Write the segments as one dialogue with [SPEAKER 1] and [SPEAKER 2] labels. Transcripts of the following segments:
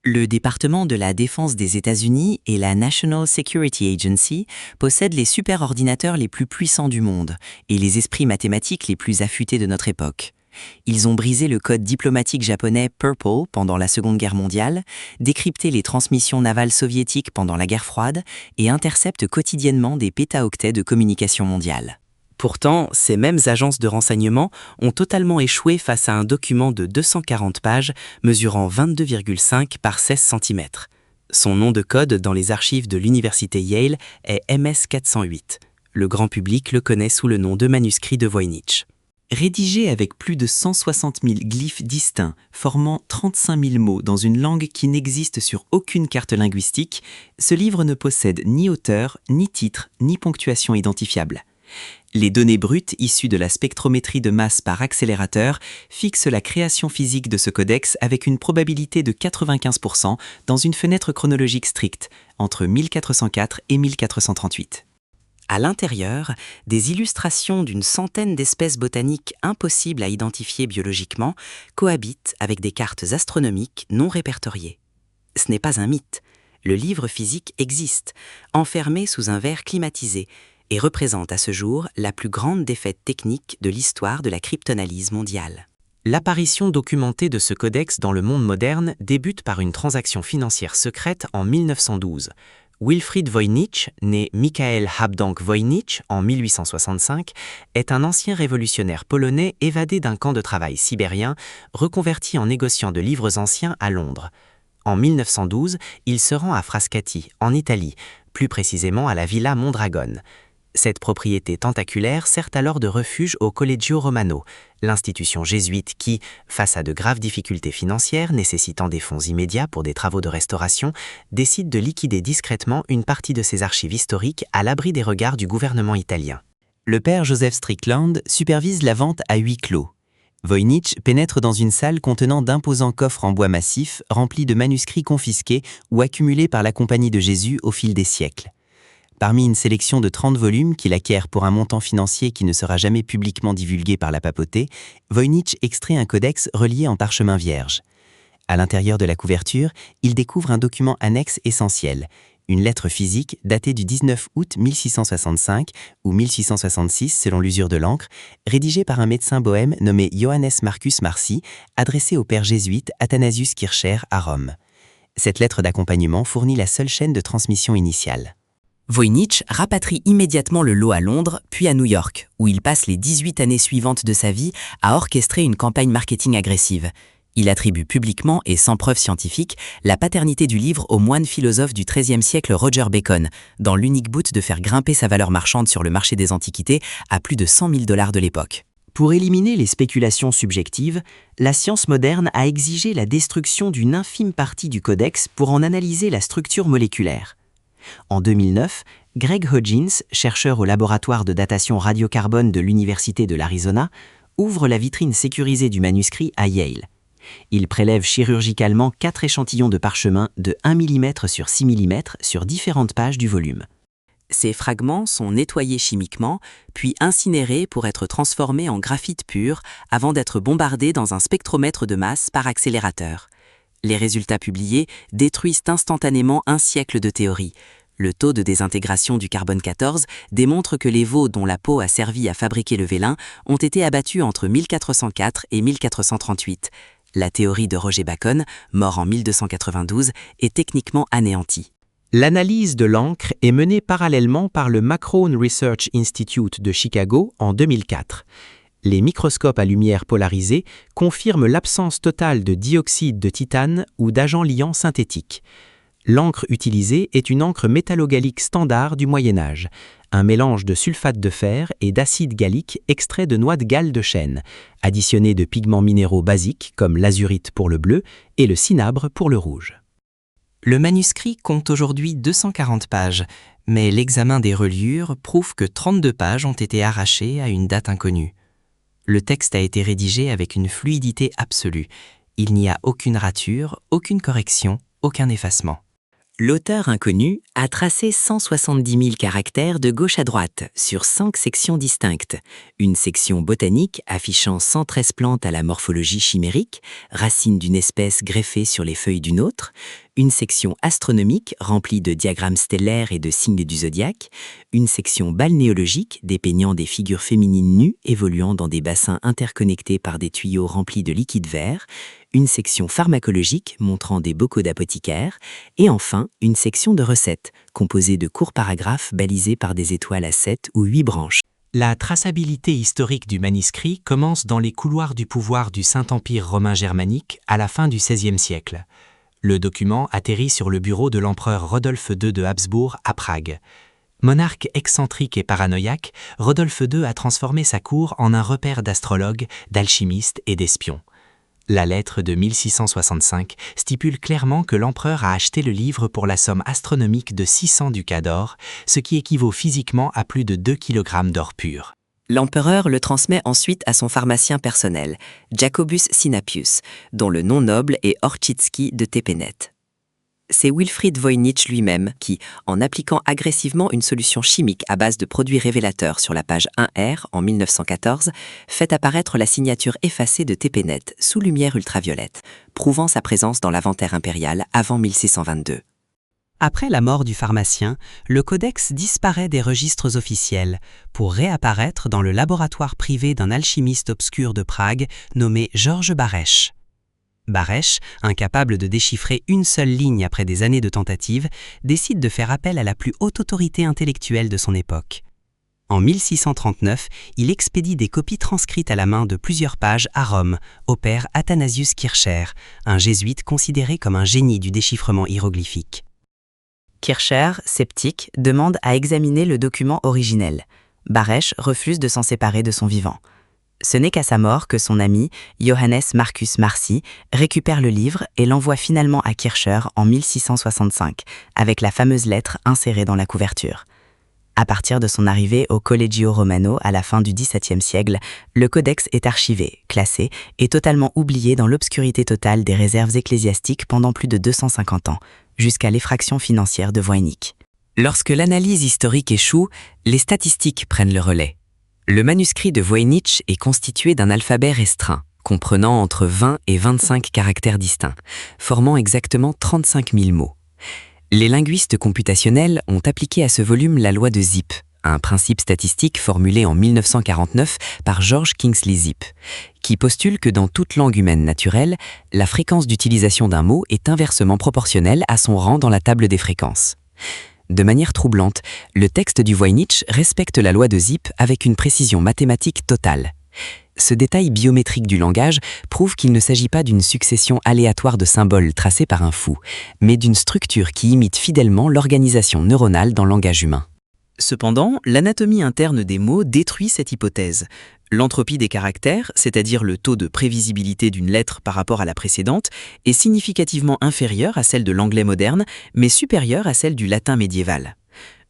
[SPEAKER 1] Le département de la Défense des États-Unis et la National Security Agency possèdent les superordinateurs les plus puissants du monde et les esprits mathématiques les plus affûtés de notre époque. Ils ont brisé le code diplomatique japonais Purple pendant la Seconde Guerre mondiale, décrypté les transmissions navales soviétiques pendant la guerre froide et interceptent quotidiennement des pétaoctets de communication mondiale. Pourtant, ces mêmes agences de renseignement ont totalement échoué face à un document de 240 pages mesurant 22,5 par 16 cm. Son nom de code dans les archives de l'université Yale est MS-408. Le grand public le connaît sous le nom de manuscrit de Voynich. Rédigé avec plus de 160 000 glyphes distincts, formant 35 000 mots dans une langue qui n'existe sur aucune carte linguistique, ce livre ne possède ni auteur, ni titre, ni ponctuation identifiable. Les données brutes issues de la spectrométrie de masse par accélérateur fixent la création physique de ce codex avec une probabilité de 95% dans une fenêtre chronologique stricte, entre 1404 et 1438. À l'intérieur, des illustrations d'une centaine d'espèces botaniques impossibles à identifier biologiquement cohabitent avec des cartes astronomiques non répertoriées. Ce n'est pas un mythe. Le livre physique existe, enfermé sous un verre climatisé, et représente à ce jour la plus grande défaite technique de l'histoire de la cryptanalyse mondiale. L'apparition documentée de ce codex dans le monde moderne débute par une transaction financière secrète en 1912. Wilfried Voynich, né Michael Habdank Voynich en 1865, est un ancien révolutionnaire polonais évadé d'un camp de travail sibérien, reconverti en négociant de livres anciens à Londres. En 1912, il se rend à Frascati, en Italie, plus précisément à la Villa Mondragone. Cette propriété tentaculaire sert alors de refuge au Collegio Romano, l'institution jésuite qui, face à de graves difficultés financières nécessitant des fonds immédiats pour des travaux de restauration, décide de liquider discrètement une partie de ses archives historiques à l'abri des regards du gouvernement italien. Le père Joseph Strickland supervise la vente à huis clos. Voynich pénètre dans une salle contenant d'imposants coffres en bois massif remplis de manuscrits confisqués ou accumulés par la Compagnie de Jésus au fil des siècles. Parmi une sélection de 30 volumes qu'il acquiert pour un montant financier qui ne sera jamais publiquement divulgué par la papauté, Voynich extrait un codex relié en parchemin vierge. À l'intérieur de la couverture, il découvre un document annexe essentiel, une lettre physique datée du 19 août 1665 ou 1666 selon l'usure de l'encre, rédigée par un médecin bohème nommé Johannes Marcus Marci, adressée au père jésuite Athanasius Kircher à Rome. Cette lettre d'accompagnement fournit la seule chaîne de transmission initiale. Voynich rapatrie immédiatement le lot à Londres, puis à New York, où il passe les 18 années suivantes de sa vie à orchestrer une campagne marketing agressive. Il attribue publiquement et sans preuve scientifique la paternité du livre au moine philosophe du XIIIe siècle Roger Bacon, dans l'unique but de faire grimper sa valeur marchande sur le marché des antiquités à plus de 100 000 $ de l'époque. Pour éliminer les spéculations subjectives, la science moderne a exigé la destruction d'une infime partie du codex pour en analyser la structure moléculaire. En 2009, Greg Hodgins, chercheur au laboratoire de datation radiocarbone de l'Université de l'Arizona, ouvre la vitrine sécurisée du manuscrit à Yale. Il prélève chirurgicalement 4 échantillons de parchemin de 1 mm sur 6 mm sur différentes pages du volume. Ces fragments sont nettoyés chimiquement, puis incinérés pour être transformés en graphite pur avant d'être bombardés dans un spectromètre de masse par accélérateur. Les résultats publiés détruisent instantanément un siècle de théorie. Le taux de désintégration du carbone 14 démontre que les veaux dont la peau a servi à fabriquer le vélin ont été abattus entre 1404 et 1438. La théorie de Roger Bacon, mort en 1292, est techniquement anéantie. L'analyse de l'encre est menée parallèlement par le Macrone Research Institute de Chicago en 2004. Les microscopes à lumière polarisée confirment l'absence totale de dioxyde de titane ou d'agents liants synthétiques. L'encre utilisée est une encre métallogallique standard du Moyen-Âge, un mélange de sulfate de fer et d'acide gallique extrait de noix de galle de chêne, additionné de pigments minéraux basiques comme l'azurite pour le bleu et le cinabre pour le rouge. Le manuscrit compte aujourd'hui 240 pages, mais l'examen des reliures prouve que 32 pages ont été arrachées à une date inconnue. Le texte a été rédigé avec une fluidité absolue. Il n'y a aucune rature, aucune correction, aucun effacement. L'auteur inconnu a tracé 170 000 caractères de gauche à droite sur 5 sections distinctes. Une section botanique affichant 113 plantes à la morphologie chimérique, racines d'une espèce greffées sur les feuilles d'une autre, une section astronomique remplie de diagrammes stellaires et de signes du zodiaque, une section balnéologique dépeignant des figures féminines nues évoluant dans des bassins interconnectés par des tuyaux remplis de liquide vert, une section pharmacologique montrant des bocaux d'apothicaire, et enfin une section de recettes, composée de courts paragraphes balisés par des étoiles à 7 ou 8 branches.
[SPEAKER 2] La traçabilité historique du manuscrit commence dans les couloirs du pouvoir du Saint-Empire romain germanique à la fin du XVIe siècle. Le document atterrit sur le bureau de l'empereur Rodolphe II de Habsbourg à Prague. Monarque excentrique et paranoïaque, Rodolphe II a transformé sa cour en un repère d'astrologues, d'alchimistes et d'espions. La lettre de 1665 stipule clairement que l'empereur a acheté le livre pour la somme astronomique de 600 ducats d'or, ce qui équivaut physiquement à plus de 2 kg d'or pur.
[SPEAKER 1] L'empereur le transmet ensuite à son pharmacien personnel, Jacobus Sinapius, dont le nom noble est Orchitsky de Tepenet. C'est Wilfried Voynich lui-même qui, en appliquant agressivement une solution chimique à base de produits révélateurs sur la page 1R en 1914, fait apparaître la signature effacée de Tepenet sous lumière ultraviolette, prouvant sa présence dans l'inventaire impérial avant 1622.
[SPEAKER 3] Après la mort du pharmacien, le codex disparaît des registres officiels pour réapparaître dans le laboratoire privé d'un alchimiste obscur de Prague nommé Georges Barèche. Barèche, incapable de déchiffrer une seule ligne après des années de tentatives, décide de faire appel à la plus haute autorité intellectuelle de son époque. En 1639, il expédie des copies transcrites à la main de plusieurs pages à Rome, au père Athanasius Kircher, un jésuite considéré comme un génie du déchiffrement hiéroglyphique. Kircher, sceptique, demande à examiner le document originel. Barèche refuse de s'en séparer de son vivant. Ce n'est qu'à sa mort que son ami, Johannes Marcus Marci, récupère le livre et l'envoie finalement à Kircher en 1665, avec la fameuse lettre insérée dans la couverture. À partir de son arrivée au Collegio Romano à la fin du XVIIe siècle, le codex est archivé, classé et totalement oublié dans l'obscurité totale des réserves ecclésiastiques pendant plus de 250 ans, jusqu'à l'effraction financière de Voynich. Lorsque l'analyse historique échoue, les statistiques prennent le relais. Le manuscrit de Voynich est constitué d'un alphabet restreint, comprenant entre 20 et 25 caractères distincts, formant exactement 35 000 mots. Les linguistes computationnels ont appliqué à ce volume la loi de Zip, un principe statistique formulé en 1949 par George Kingsley Zip, qui postule que dans toute langue humaine naturelle, la fréquence d'utilisation d'un mot est inversement proportionnelle à son rang dans la table des fréquences. De manière troublante, le texte du Voynich respecte la loi de Zip avec une précision mathématique totale. Ce détail biométrique du langage prouve qu'il ne s'agit pas d'une succession aléatoire de symboles tracés par un fou, mais d'une structure qui imite fidèlement l'organisation neuronale dans le langage humain. Cependant, l'anatomie interne des mots détruit cette hypothèse. L'entropie des caractères, c'est-à-dire le taux de prévisibilité d'une lettre par rapport à la précédente, est significativement inférieure à celle de l'anglais moderne, mais supérieure à celle du latin médiéval.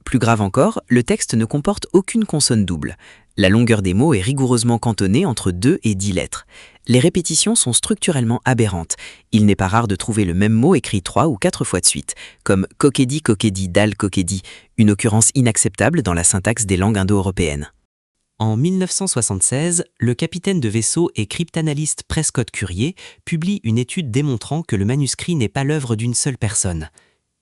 [SPEAKER 3] Plus grave encore, le texte ne comporte aucune consonne double. La longueur des mots est rigoureusement cantonnée entre 2 et 10 lettres. Les répétitions sont structurellement aberrantes. Il n'est pas rare de trouver le même mot écrit 3 ou 4 fois de suite, comme coquedi, coquedi, dal, coquedi, une occurrence inacceptable dans la syntaxe des langues indo-européennes. En 1976, le capitaine de vaisseau et cryptanalyste Prescott Currier publie une étude démontrant que le manuscrit n'est pas l'œuvre d'une seule personne.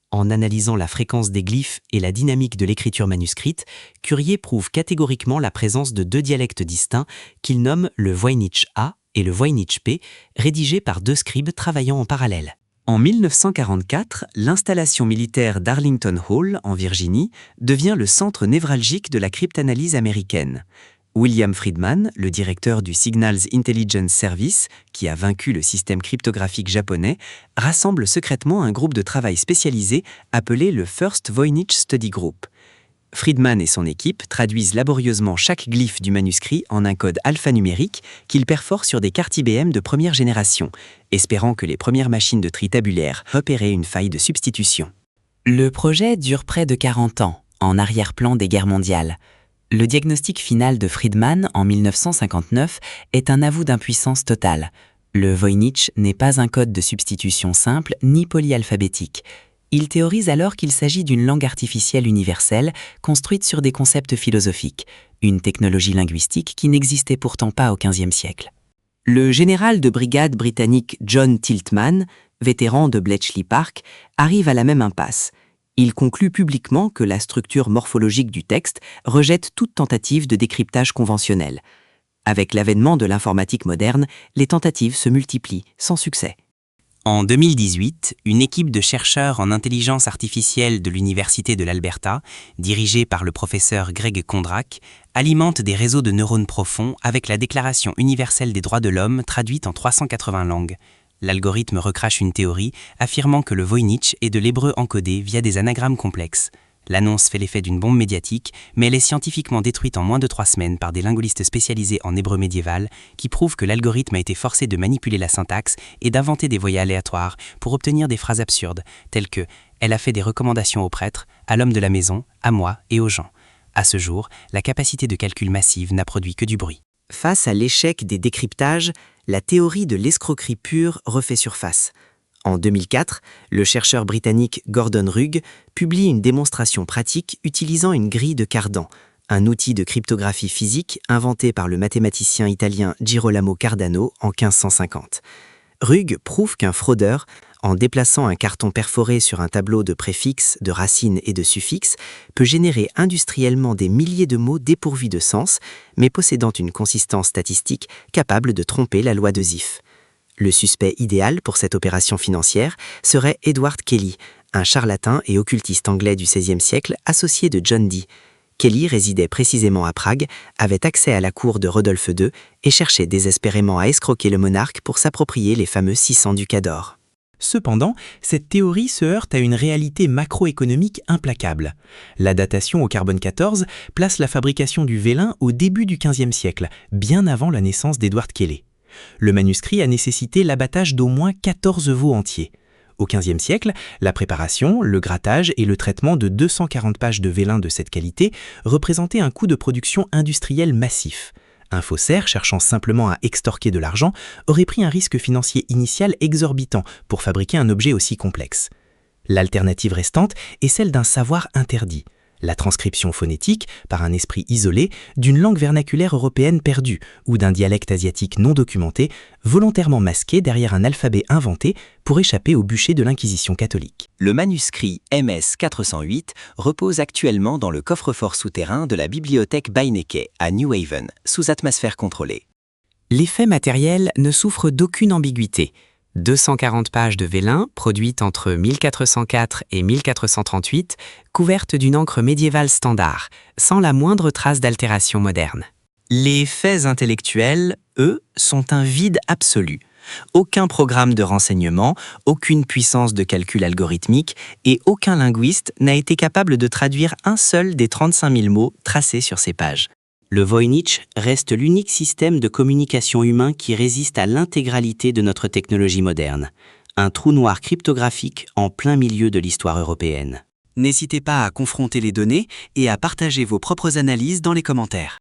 [SPEAKER 3] En analysant la fréquence des glyphes et la dynamique de l'écriture manuscrite, Currier prouve catégoriquement la présence de 2 dialectes distincts qu'il nomme le Voynich A et le Voynich P, rédigés par 2 scribes travaillant en parallèle. En 1944, l'installation militaire d'Arlington Hall, en Virginie, devient le centre névralgique de la cryptanalyse américaine. William Friedman, le directeur du Signals Intelligence Service, qui a vaincu le système cryptographique japonais, rassemble secrètement un groupe de travail spécialisé appelé le First Voynich Study Group. Friedman et son équipe traduisent laborieusement chaque glyphe du manuscrit en un code alphanumérique qu'ils perforent sur des cartes IBM de première génération, espérant que les premières machines de tri tabulaire repéraient une faille de substitution. Le projet dure près de 40 ans, en arrière-plan des guerres mondiales. Le diagnostic final de Friedman en 1959 est un aveu d'impuissance totale. Le Voynich n'est pas un code de substitution simple ni polyalphabétique. Il théorise alors qu'il s'agit d'une langue artificielle universelle construite sur des concepts philosophiques, une technologie linguistique qui n'existait pourtant pas au XVe siècle. Le général de brigade britannique John Tiltman, vétéran de Bletchley Park, arrive à la même impasse. Il conclut publiquement que la structure morphologique du texte rejette toute tentative de décryptage conventionnel. Avec l'avènement de l'informatique moderne, les tentatives se multiplient, sans succès. En 2018, une équipe de chercheurs en intelligence artificielle de l'Université de l'Alberta, dirigée par le professeur Greg Kondrak, alimente des réseaux de neurones profonds avec la Déclaration universelle des droits de l'homme traduite en 380 langues. L'algorithme recrache une théorie affirmant que le Voynich est de l'hébreu encodé via des anagrammes complexes. L'annonce fait l'effet d'une bombe médiatique, mais elle est scientifiquement détruite en moins de 3 semaines par des linguistes spécialisés en hébreu médiéval qui prouvent que l'algorithme a été forcé de manipuler la syntaxe et d'inventer des voyelles aléatoires pour obtenir des phrases absurdes, telles que « Elle a fait des recommandations aux prêtres, à l'homme de la maison, à moi et aux gens ». À ce jour, la capacité de calcul massive n'a produit que du bruit. Face à l'échec des décryptages, la théorie de l'escroquerie pure refait surface. En 2004, le chercheur britannique Gordon Rugg publie une démonstration pratique utilisant une grille de Cardan, un outil de cryptographie physique inventé par le mathématicien italien Girolamo Cardano en 1550. Rugg prouve qu'un fraudeur, en déplaçant un carton perforé sur un tableau de préfixes, de racines et de suffixes, peut générer industriellement des milliers de mots dépourvus de sens, mais possédant une consistance statistique capable de tromper la loi de Zipf. Le suspect idéal pour cette opération financière serait Edward Kelly, un charlatan et occultiste anglais du XVIe siècle associé de John Dee. Kelly résidait précisément à Prague, avait accès à la cour de Rodolphe II et cherchait désespérément à escroquer le monarque pour s'approprier les fameux 600 ducats d'or.
[SPEAKER 4] Cependant, cette théorie se heurte à une réalité macroéconomique implacable. La datation au carbone 14 place la fabrication du vélin au début du XVe siècle, bien avant la naissance d'Edward Kelly. Le manuscrit a nécessité l'abattage d'au moins 14 veaux entiers. Au XVe siècle, la préparation, le grattage et le traitement de 240 pages de vélin de cette qualité représentaient un coût de production industriel massif. Un faussaire cherchant simplement à extorquer de l'argent aurait pris un risque financier initial exorbitant pour fabriquer un objet aussi complexe. L'alternative restante est celle d'un savoir interdit. La transcription phonétique, par un esprit isolé, d'une langue vernaculaire européenne perdue ou d'un dialecte asiatique non documenté, volontairement masqué derrière un alphabet inventé pour échapper au bûcher de l'Inquisition catholique.
[SPEAKER 1] Le manuscrit MS 408 repose actuellement dans le coffre-fort souterrain de la bibliothèque Beinecke à New Haven, sous atmosphère contrôlée.
[SPEAKER 3] L'effet matériel ne souffre d'aucune ambiguïté. 240 pages de vélin, produites entre 1404 et 1438, couvertes d'une encre médiévale standard, sans la moindre trace d'altération moderne. Les faits intellectuels, eux, sont un vide absolu. Aucun programme de renseignement, aucune puissance de calcul algorithmique et aucun linguiste n'a été capable de traduire un seul des 35 000 mots tracés sur ces pages. Le Voynich reste l'unique système de communication humain qui résiste à l'intégralité de notre technologie moderne. Un trou noir cryptographique en plein milieu de l'histoire européenne. N'hésitez pas à confronter les données et à partager vos propres analyses dans les commentaires.